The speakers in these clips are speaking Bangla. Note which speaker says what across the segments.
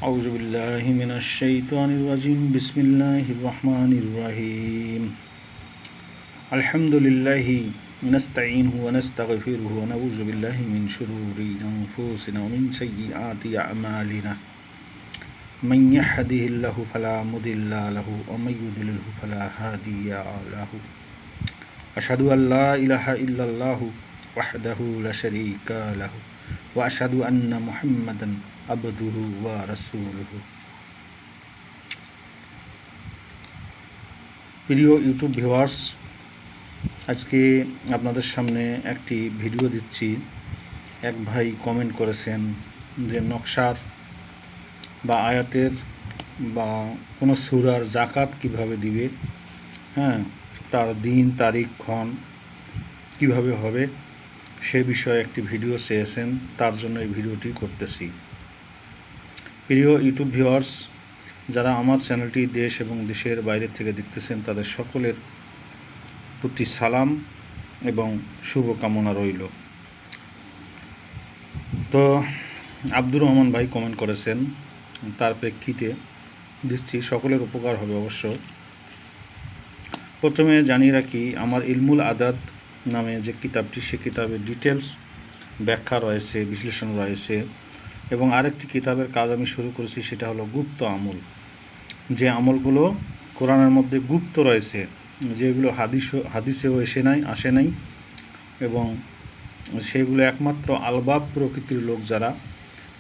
Speaker 1: أعوذ بالله من الشيطان الرجيم بسم الله الرحمن الرحيم الحمد لله نستعينه ونستغفره ونعوذ بالله من شرور أنفسنا ومن سيئات أعمالنا من يهده الله فلا مضل له ومن يضلل فلا هادي له أشهد أن لا إله إلا الله وحده لا شريك له وأشهد أن محمدا আবদুহু ওয়া রাসূলুহু। প্রিয় ইউটিউব ভিউয়ার্স, আজকে আপনাদের সামনে একটি ভিডিও দিচ্ছি। এক ভাই কমেন্ট করেছেন যে নকশার বা আয়াতের বা কোনো সূরার জাকাত কিভাবে দিবে, তার দিন তারিখ ক্ষণ কিভাবে হবে সে বিষয়ে একটি ভিডিও চেয়েছেন, তার জন্য এই ভিডিওটি করতেছি। প্রিয় ইউটিউব ভিউয়ার্স, যারা আমার চ্যানেলটি দেশ এবং দেশের বাইরে থেকে দেখতেছেন তাদের সকলের প্রতি সালাম এবং শুভকামনা রইল। তো আব্দুর রহমান ভাই কমেন্ট করেছেন, তার প্রেক্ষিতে দিচ্ছি, সকলের উপকার হবে অবশ্য। প্রথমে জানিয়ে রাখি, আমার ইলমুল আদাত নামে যে কিতাবটি, সে কিতাবের ডিটেলস ব্যাখ্যা রয়েছে, বিশ্লেষণ রয়েছে, এবং আরেকটি কিতাবের কাজ আমি শুরু করেছি, সেটা হলো গুপ্ত আমল। যে আমলগুলো কোরআনের মধ্যে গুপ্ত রয়েছে, যেগুলো হাদিসেও আসে নাই এবং সেগুলো একমাত্র আলবাব প্রকৃতির লোক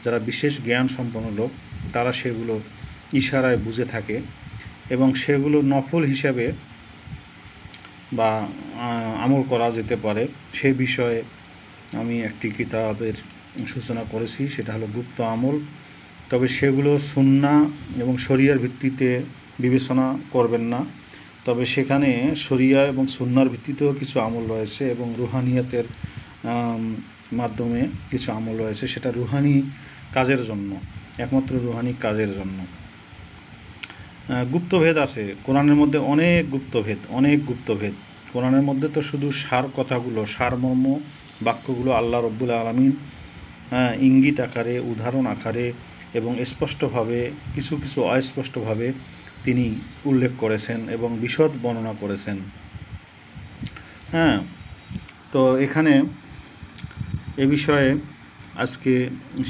Speaker 1: যারা বিশেষ জ্ঞান সম্পন্ন লোক, তারা সেগুলো ইশারায় বুঝে থাকে এবং সেগুলো নফল হিসাবে বা আমল করা যেতে পারে, সে বিষয়ে আমি একটি কিতাবের সূচনা করেছি, সেটা হলো গুপ্ত আমল। তবে সেগুলো সুন্নাহ এবং শরিয়ার ভিত্তিতে বিবেচনা করবেন না, তবে সেখানে শরিয়া এবং সুন্নাহর ভিত্তিতেও কিছু আমল রয়েছে এবং রুহানিয়াতের মাধ্যমে কিছু আমল রয়েছে, সেটা রুহানি কাজের জন্য, একমাত্র রুহানি কাজের জন্য। গুপ্তভেদ আছে কোরআনের মধ্যে, অনেক গুপ্তভেদ। কোরআনের মধ্যে তো শুধু সারমর্ম বাক্যগুলো আল্লাহ রব্বুল আলামিন ইঙ্গিত আকারে, উদাহরণ আকারে এবং স্পষ্টভাবে, কিছু অস্পষ্টভাবে তিনি উল্লেখ করেছেন এবং বিশদ বর্ণনা করেছেন। তো এখানে এ বিষয়ে আজকে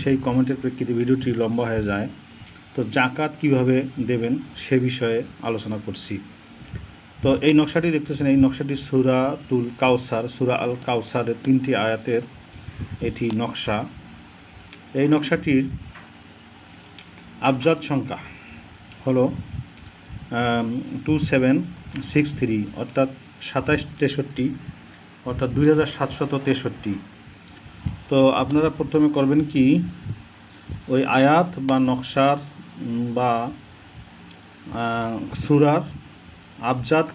Speaker 1: সেই কমেন্টের প্রেক্ষিতে ভিডিওটি লম্বা হয়ে যায়। তো জাকাত কিভাবে দেবেন সে বিষয়ে আলোচনা করছি। তো এই নকশাটি দেখতেছেন, এই নকশাটি সূরা আল কাউসারের 3টি আয়াতের এটি নকশা। এই নকশাটির আবজাদ সংখ্যা হলো 2763, অর্থাৎ 2763, অর্থাৎ 2763। তো আপনারা প্রথমে করবেন কি, ওই আয়াত বা নকশার বা সূরার আবজাদ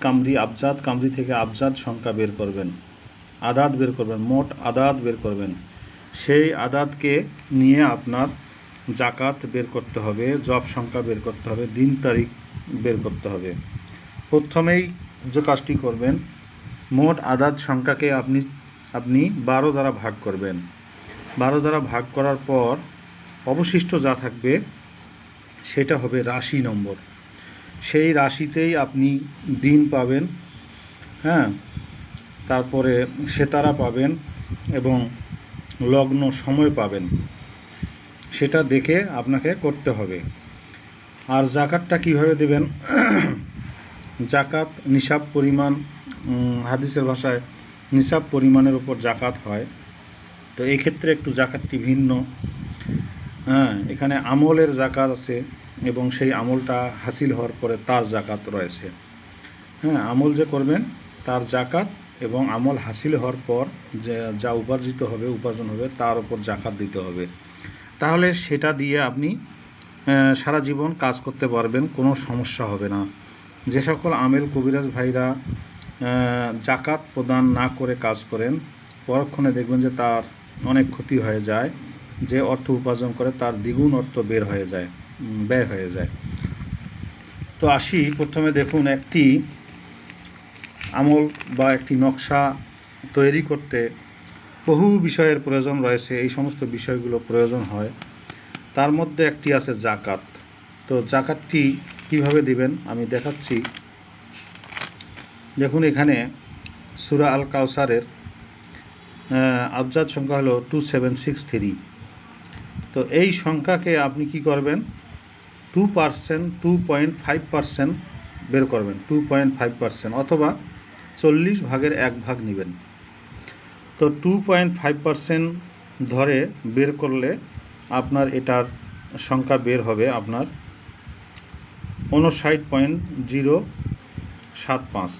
Speaker 1: কামরি থেকে আবজাদ সংখ্যা বের করবেন, আদাদ বের করবেন, মোট আদাদ বের করবেন। সেই আদাদকে নিয়ে আপনার জাকাত বের করতে হবে, জব সংখ্যা বের করতে হবে, দিন তারিখ বের করতে হবে। প্রথমেই যে কাজটি করবেন, মোট আদাদ সংখ্যাকে আপনি 12 দ্বারা ভাগ করবেন। 12 দ্বারা ভাগ করার পর অবশিষ্ট যা থাকবে সেটা হবে রাশি নম্বর। সেই রাশিতেই আপনি দিন পাবেন, তারপরে সেতারা পাবেন এবং লগ্ন সময় পাবেন, সেটা দেখে আপনাকে করতে হবে। আর জাকাতটা কিভাবে দেবেন, জাকাত নিসাব পরিমাণ, হাদিসের ভাষায় নিসাব পরিমাণের উপর জাকাত হয়। তো এই ক্ষেত্রে একটু জাকাতটি ভিন্ন। এখানে আমলের জাকাত আছে এবং সেই আমলটা হাসিল হওয়ার পরে তার জাকাত রয়েছে। আমল যে করবেন তার জাকাত এবং আমল হাসিল হওয়ার পর যে যা উপার্জন হবে তার উপর জাকাত দিতে হবে। তাহলে সেটা দিয়ে আপনি সারা জীবন কাজ করতে পারবেন, কোনো সমস্যা হবে না। যে সকল আমেল কবিরাজ ভাইরা জাকাত প্রদান না করে কাজ করেন, পরক্ষণে দেখবেন যে তার অনেক ক্ষতি হয়ে যায়। যে অর্থ উপার্জন করে তার দ্বিগুণ অর্থ ব্যয় হয়ে যায়। তো আসি, প্রথমে দেখুন, একটি আমল বা একটি নকশা তৈরি করতে বহু বিষয়ের প্রয়োজন রয়েছে। এই সমস্ত বিষয়গুলো প্রয়োজন হয়। তার মধ্যে একটি আছে জাকাত। তো জাকাতটি কিভাবে দিবেন আমি দেখাচ্ছি। দেখুন এখানে সূরা আল কাউসারের আবজাদ সংখ্যা হলো 2763। তো এই সংখ্যাকে আপনি কি করবেন, 2%, 2.5% বের করবেন, 2.5% অথবা 40 ভাগের 1 ভাগ নেবেন। তো 2.5% ধরে বের করলে আপনার এটার সংখ্যা বের হবে আপনার 59.075,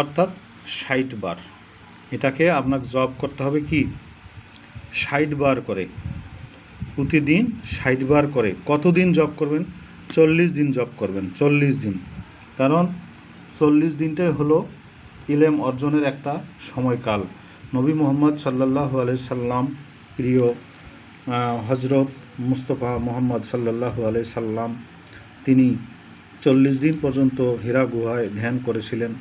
Speaker 1: অর্থাৎ 60 বার। এটাকে আপনাকে জব করতে হবে কি 60 বার করে, প্রতিদিন 60 বার করে। কতদিন জব করবেন? 40 দিন জব করবেন, 40 দিন। কারণ 40 দিনটাই হলো ইলম অর্জনের একটা সময়কাল। নবী মুহাম্মদ সাল্লাল্লাহু আলাইহি সাল্লাম, প্রিয় হজরত মুস্তফা মুহাম্মদ সাল্লাল্লাহু আলাইহি সাল্লাম, তিনি 40 দিন পর্যন্ত হীরা গুহায় ধ্যান করেছিলেন।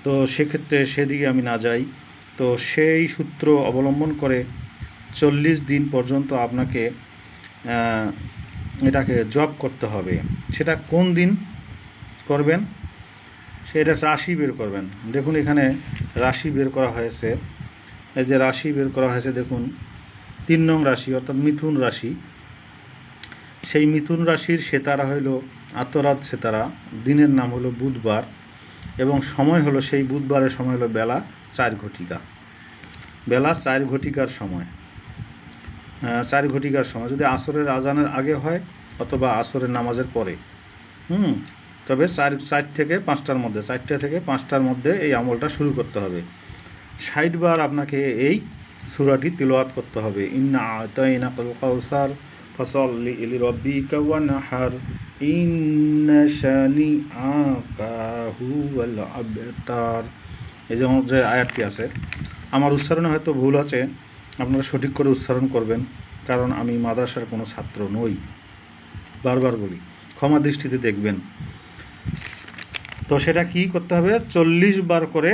Speaker 1: তো সেক্ষেত্রে সেদিকে আমি না যাই। তো সেই সূত্র অবলম্বন করে 40 দিন পর্যন্ত আপনাকে এটাকে জব করতে হবে। সেটা কোন দিন করবেন? সেটা রাশি বের করবেন। দেখুন এখানে রাশি বের করা হয়েছে। এই যে রাশি বের করা হয়েছে দেখুন, 3 নং রাশি অর্থাৎ মিথুন রাশি। সেই মিথুন রাশির সেতারা হইল আতরাত সেতারা, দিনের নাম হলো বুধবার এবং সময় হলো সেই বুধবারের সময় হলো বেলা 4 ঘটিকা, বেলা 4 ঘটিকার সময়, 4 ঘটিকার সময়। যদি আসরের আজানের আগে হয় অথবা আসরের নামাজের পরে, তবে 4 থেকে 5টার মধ্যে, 4টা থেকে 5টার মধ্যে এই আমলটা শুরু করতে হবে। 60 বার আপনাকে এই সূরাটি তিলাওয়াত করতে হবে। ইন্না আতাইনাকাল কাউসার ফাসাল্লি লিরাব্বিকা ওয়ানহার ইন্না শানিআকা হুয়াল আবতার। এই যে আয়াতটি আছে, আমার উচ্চারণে হয়তো ভুল আছে, আপনারা সঠিক করে উচ্চারণ করবেন, কারণ আমি মাদ্রাসার কোনো ছাত্র নই, বারবার বলি, ক্ষমা দৃষ্টিতে দেখবেন। তো সেটা কি করতে হবে? 40 বার করে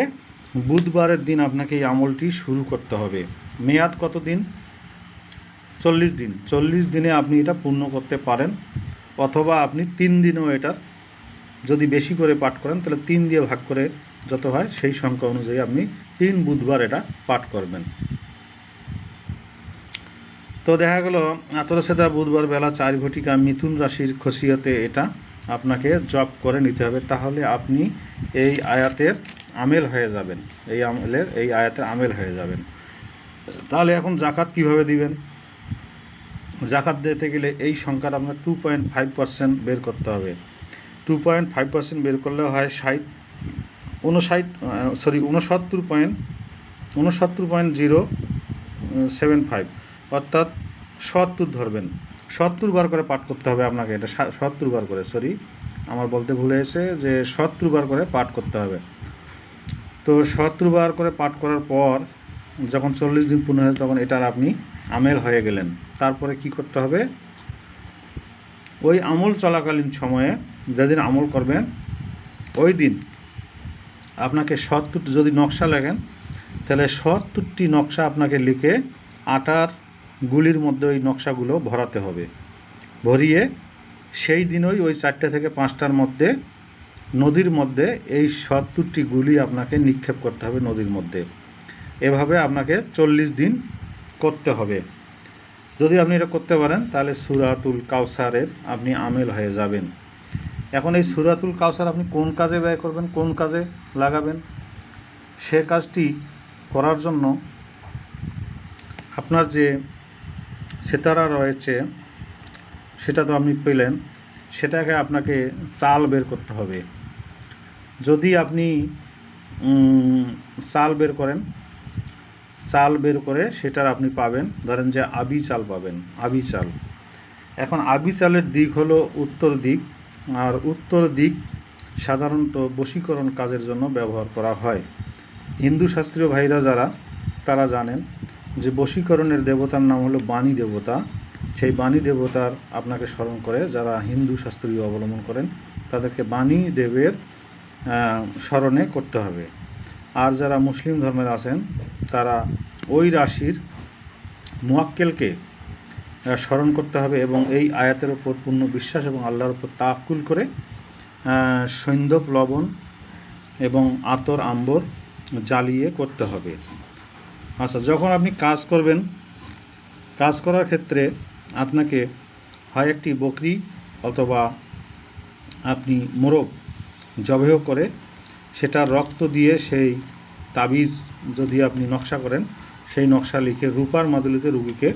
Speaker 1: বুধবারের দিন আপনাকে এই আমলটি শুরু করতে হবে। মেয়াদ কত দিন? 40 দিন। 40 দিনে আপনি এটা পূর্ণ করতে পারেন, অথবা আপনি 3 দিনেও এটার যদি বেশি করে পাঠ করেন তাহলে 3 দিয়ে ভাগ করে যত হয় সেই সংখ্যা অনুযায়ী আপনি 3 বুধবার এটা পাঠ করবেন। তো দেখা গেল আতরাসেদা বুধবার বেলা 4 ঘটিকা মিথুন রাশির খসিয়তে এটা আপনাকে জব করে নিতে হবে। তাহলে আপনি এই আয়াতের আমেল হয়ে যাবেন, এই আয়াতের আমেল হয়ে যাবেন। তাহলে এখন জাকাত কিভাবে দিবেন? জাকাত দিতে গেলে এই সংখ্যাটা আপনার 2.5% বের করতে হবে। 2.5% বের করলে হয় 69.075, অর্থাৎ 70 ধরবেন। 70 বার করে পাঠ করতে হবে আপনাকে, এটা 70 বার করে, আমার বলতে ভুলে গেছে যে 70 বার করে পাঠ করতে হবে। তো 70 বার করে পাঠ করার পর যখন 40 দিন পূর্ণ হয়ে তখন এটার আপনি আমেল হয়ে গেলেন। তারপরে কি করতে হবে? ওই আমল চলাকালীন সময়ে যেদিন আমল করবেন ওই দিন আপনাকে 70, যদি নকশা লেখেন তাহলে 70টি নকশা আপনাকে লিখে আটার গুলির মধ্যে ওই নকশাগুলো ভরাতে হবে। ভরিয়ে সেই দিনই ওই 4টা থেকে 5টার মধ্যে নদীর মধ্যে এই 70টি গুলি আপনাকে নিক্ষেপ করতে হবে নদীর মধ্যে। এভাবে আপনাকে 40 দিন করতে হবে। যদি আপনি এটা করতে পারেন তাহলে সূরাতুল কাউসারের আপনি আমেল হয়ে যাবেন। এখন এই সূরাতুল কাউসার আপনি কোন কাজে ব্যয় করবেন, কোন কাজে লাগাবেন, সে কাজটি করার জন্য আপনার যে সেতারা রয়েছে সেটা তো আপনি পেলেন, সেটাকে আপনাকে চাল বের করতে হবে। যদি আপনি চাল বের করেন, চাল বের করে সেটার আপনি পাবেন, ধরেন যে আবি চাল পাবেন, আবি চাল। এখন আবি চালের দিক হলো উত্তর দিক, আর উত্তর দিক সাধারণত বশীকরণ কাজের জন্য ব্যবহার করা হয়। হিন্দু শাস্ত্রীয় ভাইরা যারা, তারা জানেন যে বশীকরণের দেবতার নাম হলো বাণী দেবতা। সেই বাণী দেবতার আপনাকে স্মরণ করে যারা হিন্দু শাস্ত্রীয় অবলম্বন করেন তাদেরকে বাণী দেবের স্মরণে করতে হবে। আর যারা মুসলিম ধর্মের আছেন তারা ওই রাশির মুয়াক্কেলকে স্মরণ করতে হবে এবং এই আয়াতের ওপর পূর্ণ বিশ্বাস এবং আল্লাহর ওপর তাওয়াক্কুল করে সৈন্ধব লবণ এবং আতর আম্বর জ্বালিয়ে করতে হবে। আচ্ছা, যখন আপনি কাজ করবেন, কাজ করার ক্ষেত্রে আপনাকে হয় একটি বকরি অথবা আপনি মোরগ জবেহ করে সেটা রক্ত দিয়ে সেই তাবিজ যদি আপনি নকশা করেন, সেই নকশা লিখে রূপার মাদুলিতে রুগীকে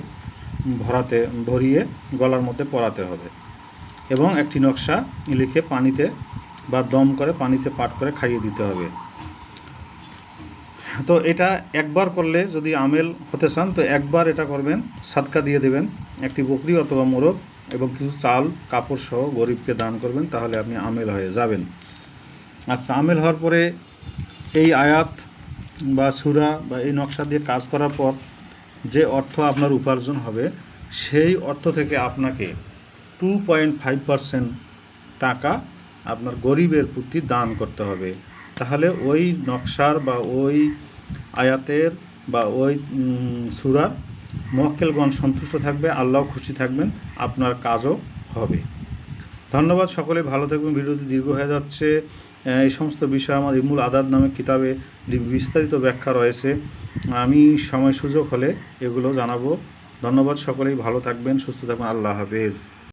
Speaker 1: ভরিয়ে গলার মধ্যে পরাতে হবে এবং একটি নকশা লিখে পানিতে বা দম করে পানিতে পাট করে খাইয়ে দিতে হবে। তো এটা একবার করলে যদি আমেল হতে চান তো একবার এটা করবেন, সাদকা দিয়ে দেবেন একটি বকরি অথবা মোরগ এবং কিছু চাল কাপড় সহ গরিবকে দান করবেন, তাহলে আপনি আমেল হয়ে যাবেন। আচ্ছা, আমেল হওয়ার পরে এই আয়াত বা সূরা বা এই নকশা দিয়ে কাজ করার পর যে অর্থ আপনার উপার্জন হবে সেই অর্থ থেকে আপনাকে 2.5% টাকা আপনার গরিবের প্রতি দান করতে হবে। তাহলে ওই নকশার বা ওই আয়াতের বা ওই সূরার মুয়াক্কেলগণ সন্তুষ্ট থাকবে, আল্লাহ খুশি থাকবেন, আপনার কাজও হবে। ধন্যবাদ, সকলে ভালো থাকবেন। ভিডিওটি দীর্ঘ হয়ে যাচ্ছে। এই সমস্ত বিষয় আমার ইলমুল আদাদ নামে কিতাবে বিস্তারিত ব্যাখ্যা রয়েছে, আমি সময় সুযোগ হলে এগুলো জানাবো। ধন্যবাদ, সকলেই ভালো থাকবেন, সুস্থ থাকবেন। আল্লাহ হাফেজ।